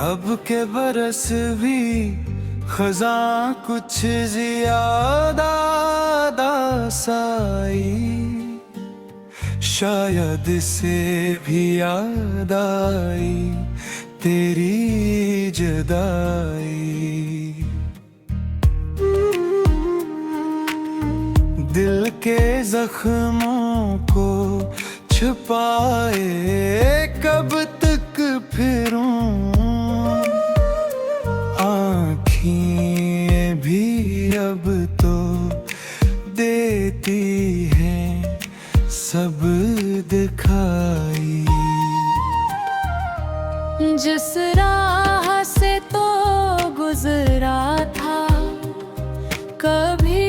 अब के बरस भी खजा कुछ ज्यादा दासाई, शायद से भी याद आई तेरी जुदाई। दिल के जख्मों को छुपाए कब तक फिरूं, आँखें भी अब तो देती हैं सब दिखाई। जिस राह से तो गुजरा था कभी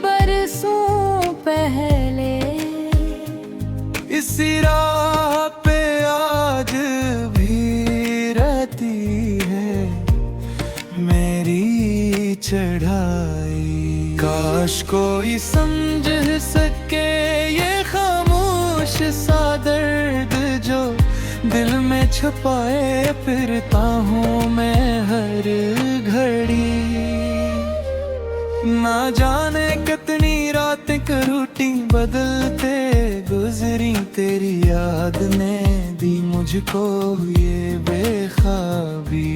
बरसों पहले, इसी राह पे आज भी रहती है मेरी चढ़ाई। काश कोई समझ सके ये खामोश सा दर्द जो दिल में छुपाए फिरता हूँ मैं हर घड़ी। ना जाने कितनी रातें करूटी बदलते गुजरी, तेरी याद ने दी मुझको ये बेख्वाबी।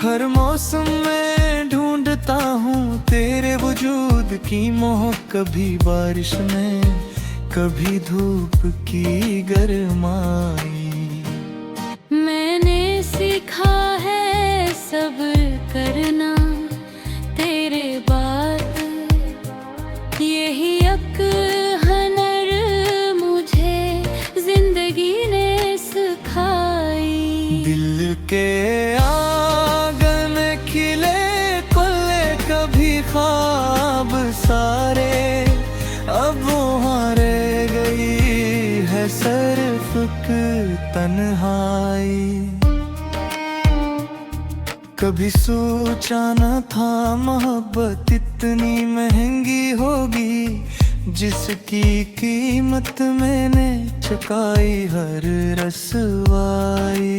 हर मौसम में ढूंढता हूँ तेरे वजूद की मोह, कभी बारिश में कभी धूप की गरमाई। मैंने सीखा है सब्र करना तेरे बाद, यही एक हुनर मुझे जिंदगी ने सिखाई। दिल के आंगन खिले कुल्ले कभी ख्वाब सारे, अब वहाँ रह गई है सिर्फ तन्हाई। कभी सोचा न था मोहब्बत इतनी महंगी होगी, जिसकी कीमत मैंने चुकाई हर रसवाई।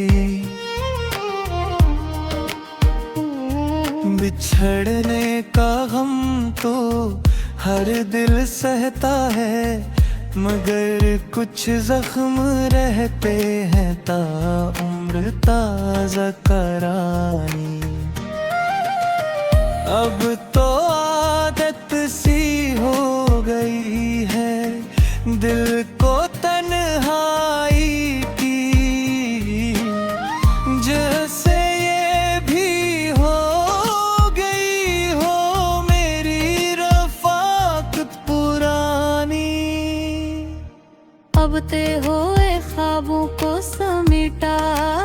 बिछड़ने का गम तो हर दिल सहता है, मगर कुछ जख्म रहते हैं ताउम्र ताज़ा करानी। अब तो आदत सी हो गई है दिल को तन्हाई की, जैसे ये भी हो गई हो मेरी रफ़ाक़त पुरानी। अब ते हुए ख्वाबों को समेटा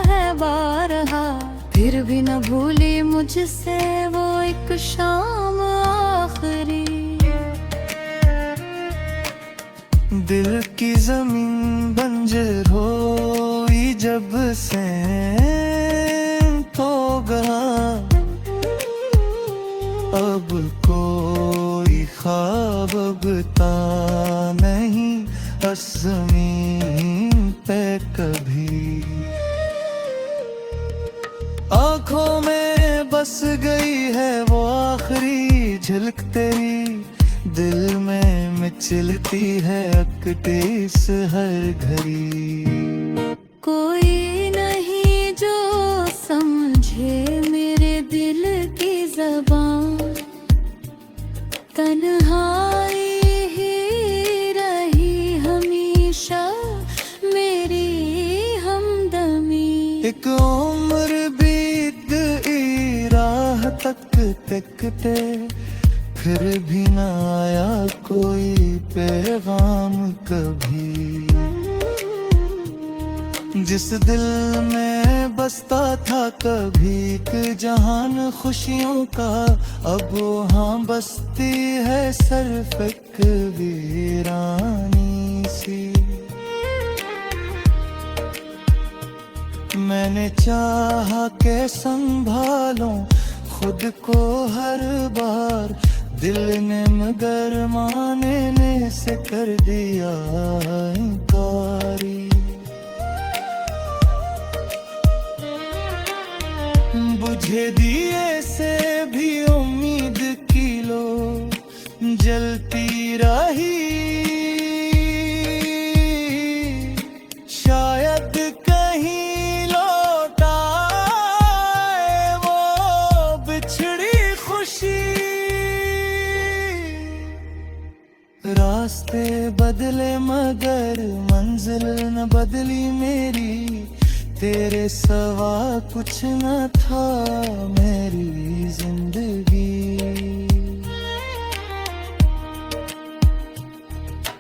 है बारहा, फिर भी न भूली मुझसे वो एक शाम आखिरी। दिल की जमीन बंजर हुई जब से तो गया, अब कोई ख्वाब बता नहीं ज़मीन पे कभी। आँखों में बस गई है वो आखिरी झलक तेरी, दिल में मचलती है अकटीस हर घड़ी। कोई नहीं जो समझे मेरे दिल की ज़बान, तन्हाई ही रही हमेशा मेरी हमदमी। एक उम्र बीत गई राह तक तकते, फिर भी न आया कोई पैगाम कभी। जिस दिल में बसता था कभी एक जहान खुशियों का, अब वहाँ बसती है सिर्फ एक वीरानी सी। मैंने चाहा के संभालूं खुद को हर बार, दिल ने मगर मानने से कर दिया इनकारी। बुझे दिए से भी उम्मीद की लो जलती रही। शायद कहीं लौट आए वो बिछड़ी खुशी। रास्ते बदले मगर मंजिल न बदली मेरी। तेरे सवा कुछ न था मेरी जिंदगी।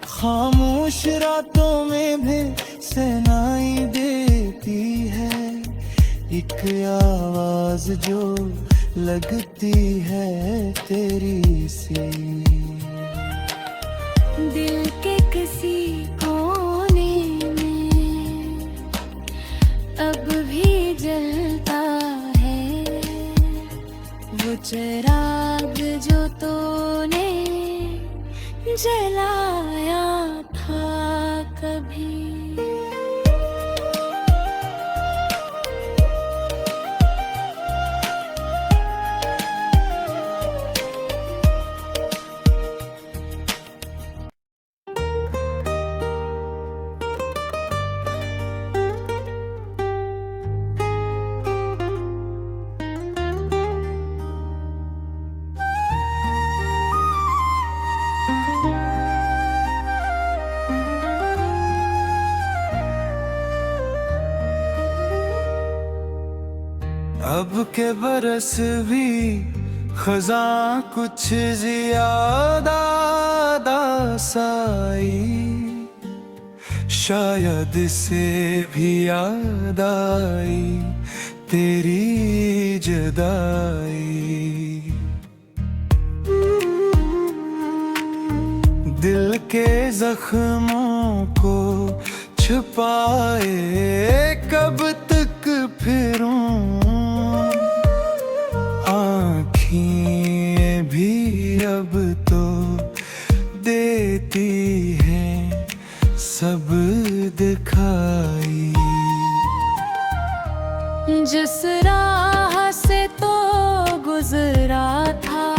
खामोश रातों में भी सुनाई देती है एक आवाज जो लगती है तेरी सी। दिल के किसी कोने में अब भी जलता है वो चिराग जो तूने जलाया था कभी। अब के बरस भी खजा कुछ ज्यादा दासाई। शायद से भी याद आई तेरी जुदाई। दिल के जख्मों को छुपाए कब तक फिरूं। आँखें भी अब तो देती हैं सब दिखाई। जिस राह से तो गुजरा था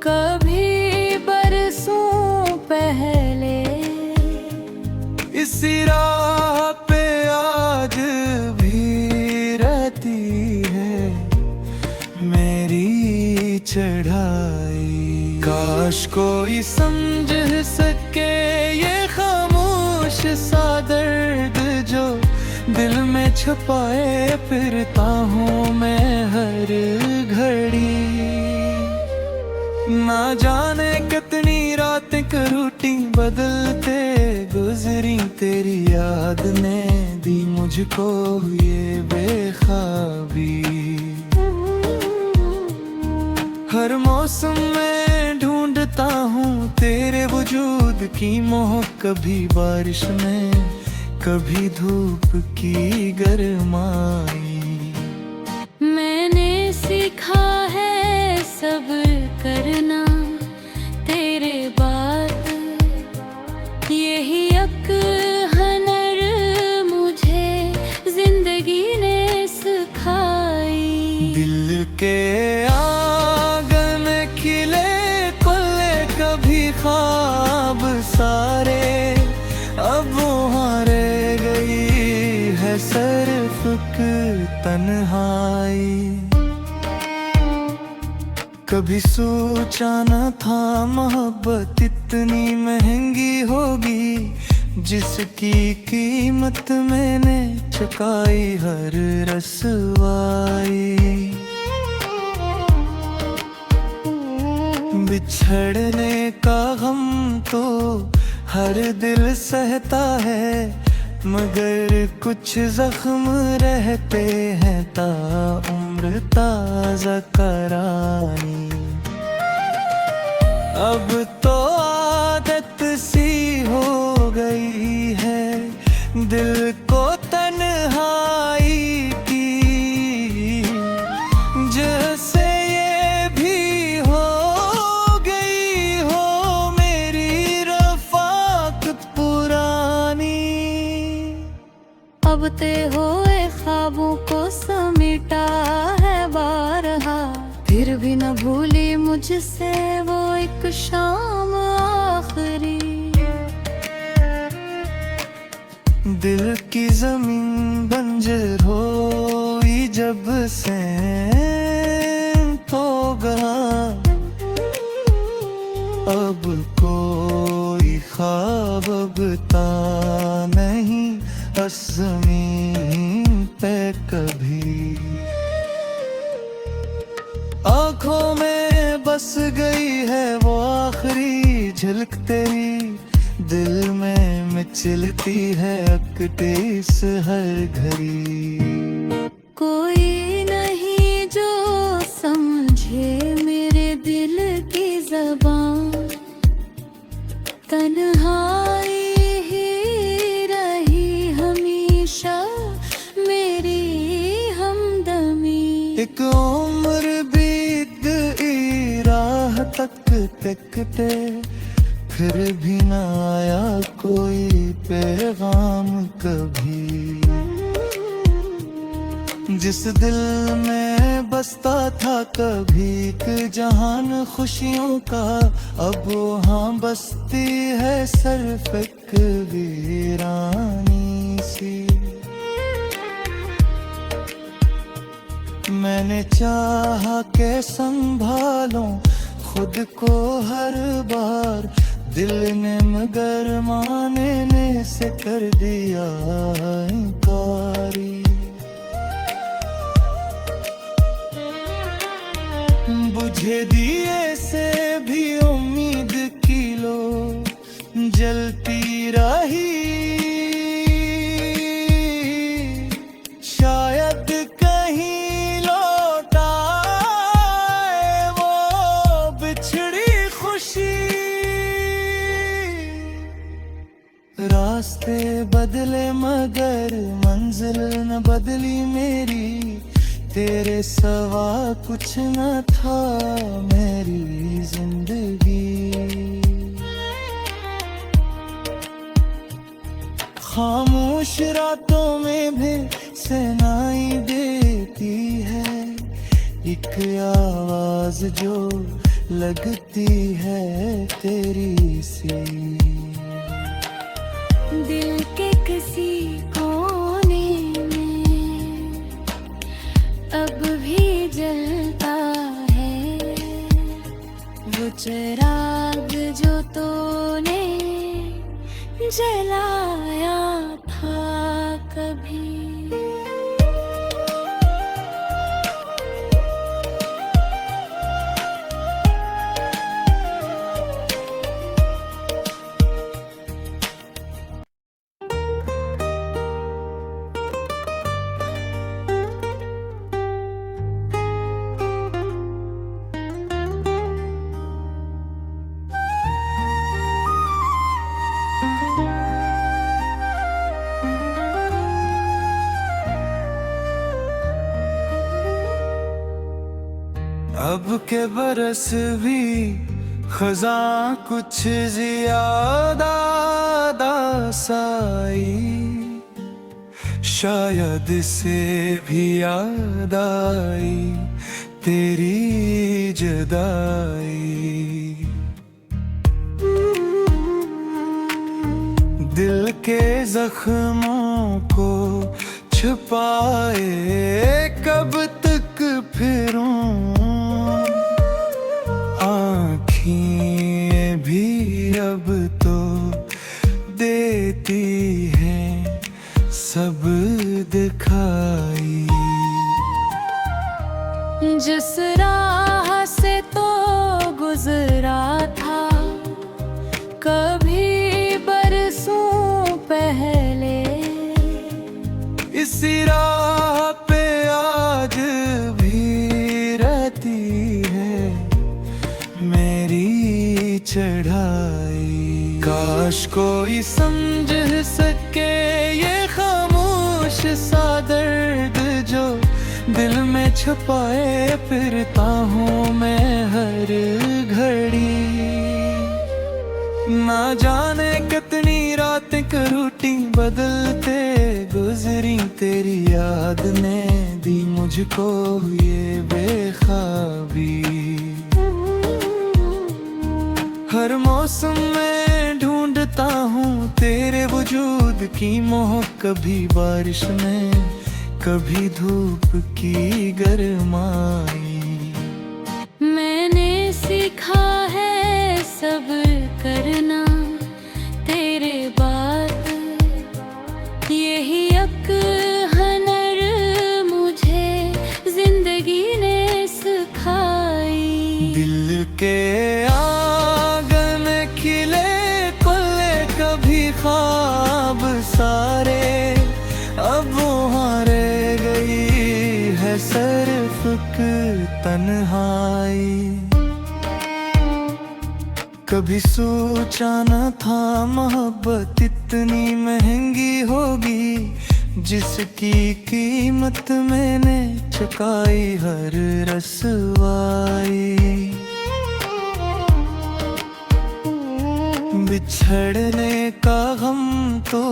कभी बरसों पहले। इसी राह पे आज भी रहती है मेरी चढ़ाई। काश कोई समझ सके ये खामोश सा दर्द जो दिल में छुपाए फिरता हूँ मैं हर घड़ी। ना जाने कितनी रातें करूटी बदलते गुजरी तेरी याद ने दी मुझको ये बेख्वाबी। हर मौसम में ढूंढता हूँ तेरे वजूद की मोह। कभी बारिश में कभी धूप की गरमाई। मैंने सीखा है सब्र करना तेरे बाद। यही एक हुनर मुझे जिंदगी ने सिखाई। दिल के आंगन खिले कुल्ले कभी ख्वाब सारे अब वहाँ रह गई है सिर्फ तन्हाई। कभी सोचा न था मोहब्बत इतनी महंगी होगी। जिसकी कीमत मैंने चुकाई हर रसवाई। बिछड़ने का गम तो हर दिल सहता है मगर कुछ जख्म रहते हैं ताउम्र ताज़ा करानी। अब तो आदत सी हो गई है दिल को तन्हाई की। जैसे ये भी हो गई हो मेरी रफ़ाक़त पुरानी। अब ते हुए ख्वाबों को समेटा है वो एक शाम आखिरी। दिल की जमीन बंजर हुई जब से तो गया, अब कोई ख्वाब बता नहीं ज़मीन पे कभी। आँखों में बस गई है वो आखिरी झलक तेरी, दिल में मचलती है अकटीस हर घड़ी। कोई नहीं जो समझे मेरे दिल की ज़बान, तन्हाई ही रही हमेशा मेरी हमदमी। एक उम्र बीत गई राह तक तकते, फिर भी न आया कोई पैगाम कभी। जिस दिल में बसता था कभी एक जहान खुशियों का, अब वहाँ बसती है सिर्फ एक वीरानी सी। मैंने चाहा के संभालूं खुद को हर बार, दिल ने मगर मानने से कर दिया इनकारी। बुझे दिए से भी उम्मीद की लो जलती रही, शायद कहीं लौट आए वो बिछड़ी खुशी। रास्ते बदले मगर मंजिल न बदली मेरी, तेरे सवा कुछ न था मेरी जिंदगी। खामोश रातों में भी सुनाई देती है एक आवाज जो लगती है तेरी सी। दिल के किसी कोने में अब भी जलता है वो चिराग जो तूने जलाया था कभी। अब के बरस भी खजा कुछ ज्यादा दासाई, शायद से भी याद आई तेरी जुदाई। दिल के जख्मों को छुपाए कब तक फिरूं, आँखें भी अब तो देती हैं सब दिखाई। जिस राह से तो गुजरा था कभी बरसों पहले, इसी राह पे आज भी रहती है मेरी चढ़ाई। काश कोई समझ सके ये खामोश सा दर्द जो दिल में छुपाए फिरता हूँ मैं हर घड़ी। ना जाने कितनी रातें करूटी बदलते गुजरी, तेरी याद ने दी मुझको ये बेख्वाबी। हर मौसम में ढूंढता हूँ तेरे वजूद की मोह, कभी बारिश में कभी धूप की गरमाई। मैंने सीखा है सब्र करना तेरे बाद, यही अक्ल हनर मुझे जिंदगी ने सिखाई। दिल के आंगन में खिले कुल्ले कभी ख्वाब सारे, अब वहाँ रह गई है सिर्फ तन्हाई। कभी सोचा न था मोहब्बत इतनी महंगी होगी, जिसकी कीमत मैंने चुकाई हर रसवाई। बिछड़ने का गम तो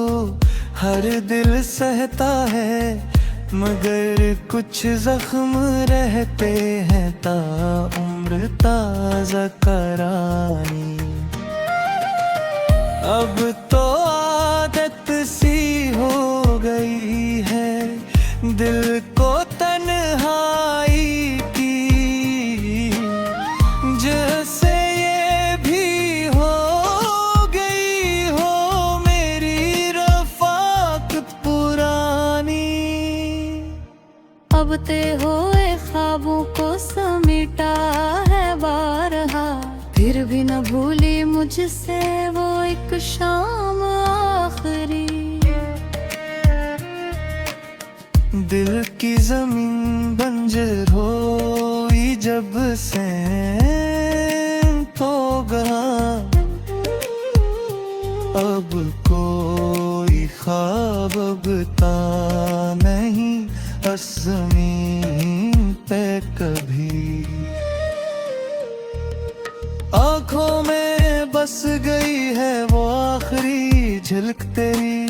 हर दिल सहता है, मगर कुछ जख्म रहते हैं ताउम्र ताज़ा करानी। अब तो आदत सी हो गई है दिल को तन्हाई की, जैसे ये भी हो गई हो मेरी रफ़ाक़त पुरानी। अब ते हुए ख्वाबों को समेटा है बारहा, फिर भी न भूली मुझसे वो एक शाम आखिरी। दिल की जमीन बंजर हुई जब से तो गया, अब कोई ख्वाब बता नहीं ज़मीन पे कभी। आँखों में बस गई है वो आखिरी झलक तेरी,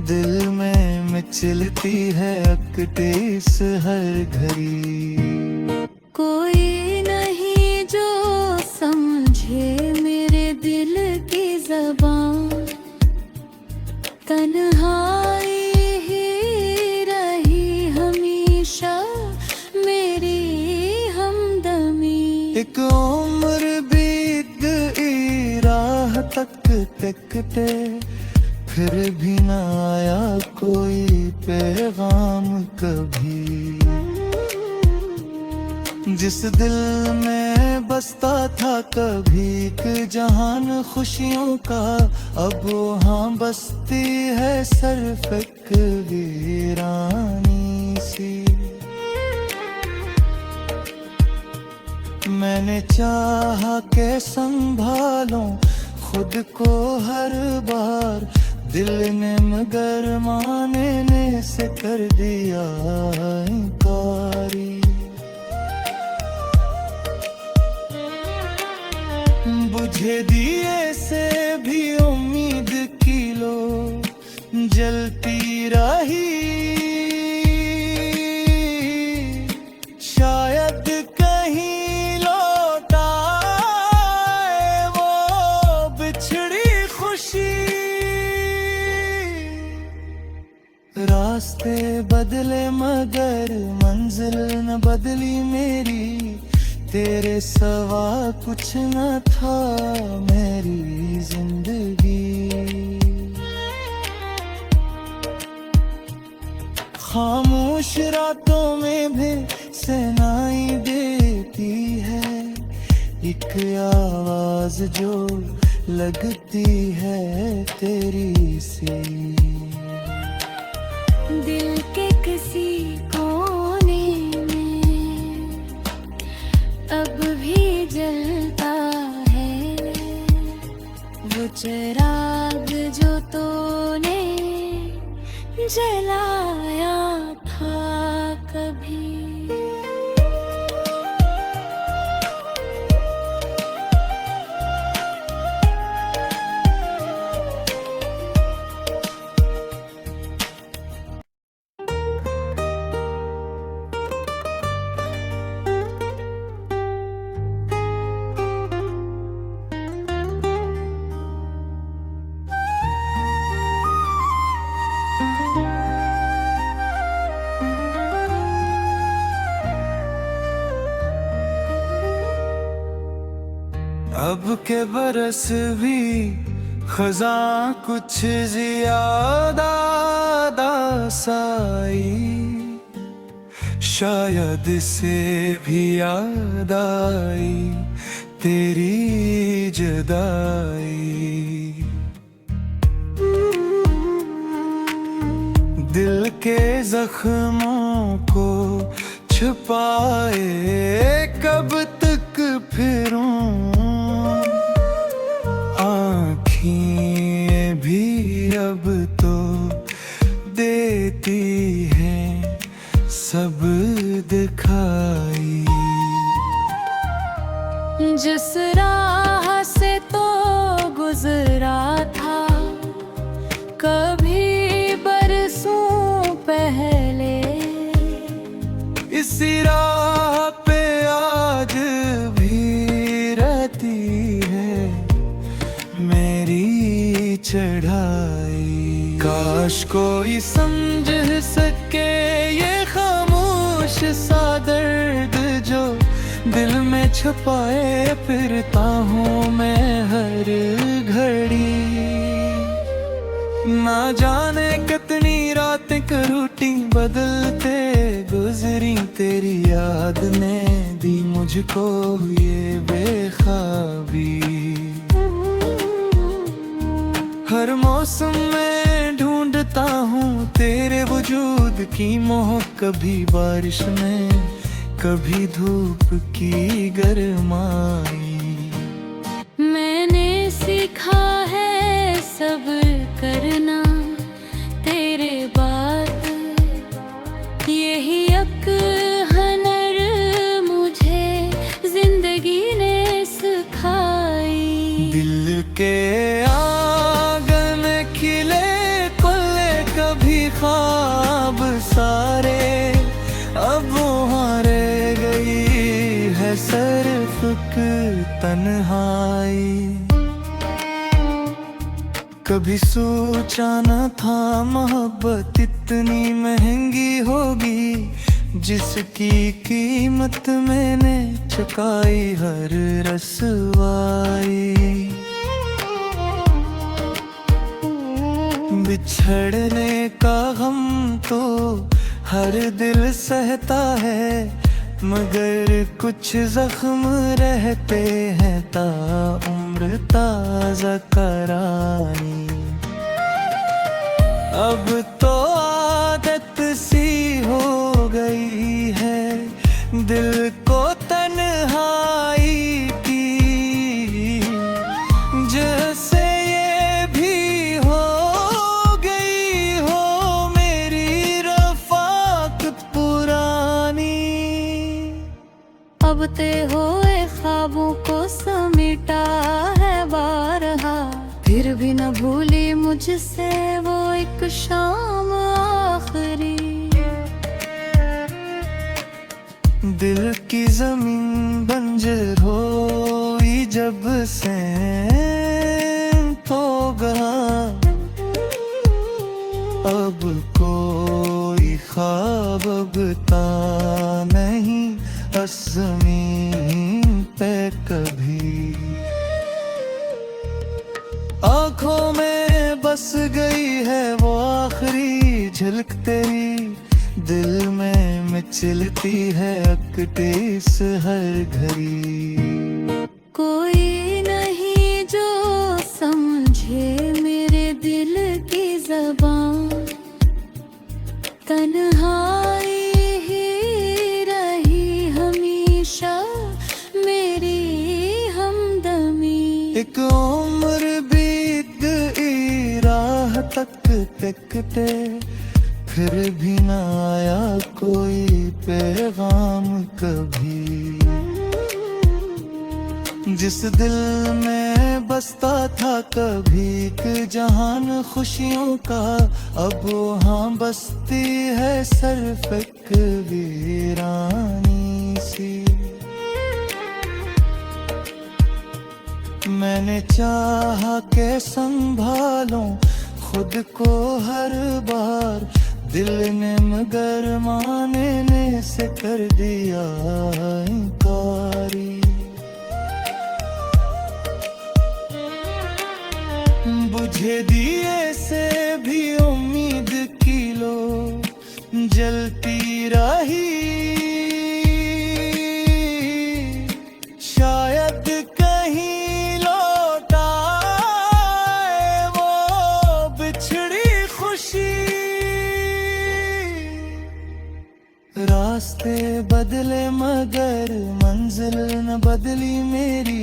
दिल में मचलती है अकटीस हर घड़ी। कोई नहीं जो समझे मेरे दिल की ज़बान, तन्हाई ही रही हमेशा मेरी हमदमी। एक उम्र बीत गई राह तक तकते, फिर भी न आया कोई पैगाम कभी। जिस दिल में बसता था कभी एक जहान खुशियों का, अब वहाँ बसती है सिर्फ एक वीरानी सी। मैंने चाहा के संभालूं खुद को हर बार, दिल ने मगर मानने से कर दिया इनकारी। बुझे दिए से भी उम्मीद की लो जलती रही, शायद कहीं लौट आए वो बिछड़ी खुशी। रास्ते बदले मगर मंजिल न बदली मेरी, तेरे सवा कुछ न था मेरी जिंदगी। खामोश रातों में भी सुनाई देती है एक आवाज जो लगती है तेरी सी। दिल के किसी कोने में अब भी जलता है वो चिराग जो तूने जलाया था कभी। अब के बरस भी खजा कुछ ज्यादा दासाई, शायद से भी याद आई तेरी जुदाई। दिल के जख्मों को छुपाए कब तक फिरूं, आँखें भी अब तो देती हैं सब दिखाई। जिस राह से तो गुजरा था कभी बरसों पहले, इसी राह पे आज भी रहती है मेरी चढ़ाई। काश कोई समझ सके ये खामोश सा दर्द जो दिल में छुपाए फिरता हूँ मैं हर घड़ी। ना जाने कितनी रातें करूटी बदलते गुजरी, तेरी याद ने दी मुझको ये बेख्वाबी। हर मौसम में ढूंढता हूँ तेरे वजूद की मोह, कभी बारिश में कभी धूप की गरमाई। मैंने सीखा है सब्र करना तेरे बाद, यही एक हुनर मुझे जिंदगी ने सिखाई। दिल के आंगन में खिले कुल्ले कभी ख्वाब सारे, अब वहाँ रह गई है सिर्फ तन्हाई। कभी सोचा न था मोहब्बत इतनी महंगी होगी, जिसकी कीमत मैंने चुकाई हर रसवाई। बिछड़ने का गम तो हर दिल सहता है, मगर कुछ जख्म रहते हैं ताउम्र ताज़ा करानी। अब तो आदत सी हो गई है दिल को तन्हाई की, जैसे ये भी हो गई हो मेरी रफ़ाक़त पुरानी। अब ते हुए ख्वाबों को समेटा है बारहा, फिर भी न भूली मुझसे वो एक शाम आखिरी। दिल की जमीन बंजर हुई जब से तो गया, अब कोई ख्वाब बता नहीं ज़मीन पे कभी। आँखों में बस गई है वो आखिरी झलक तेरी, दिल में मचलती है अकटीस हर घड़ी। कोई नहीं जो समझे मेरे दिल की ज़बान, तन्हाई ही रही हमेशा मेरी हमदमी। एक उम्र बीत गई राह तक तकते, फिर भी न आया कोई पैगाम कभी। जिस दिल में बसता था कभी एक जहान खुशियों का, अब वहाँ बसती है सिर्फ एक वीरानी सी। मैंने चाहा के संभालूं खुद को हर बार, दिल ने मगर मानने से कर दिया इनकारी। बुझे दिए से भी उम्मीद की लो जलती रही, शायद कहीं लौट आए वो बिछड़ी खुशी। रास्ते बदले मगर मंजिल न बदली मेरी,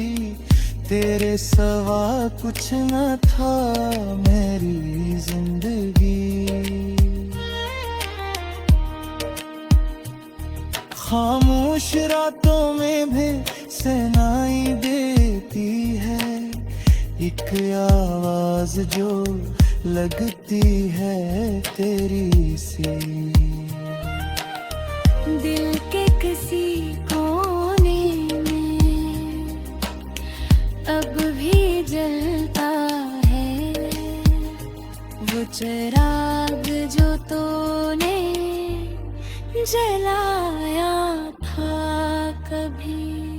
तेरे सवा कुछ न था मेरी जिंदगी। खामोश रातों में भी सुनाई देती है एक आवाज जो लगती है तेरी सी। दिल के किसी कोने में अब भी जलता है वो चिराग जो तूने जलाया था कभी।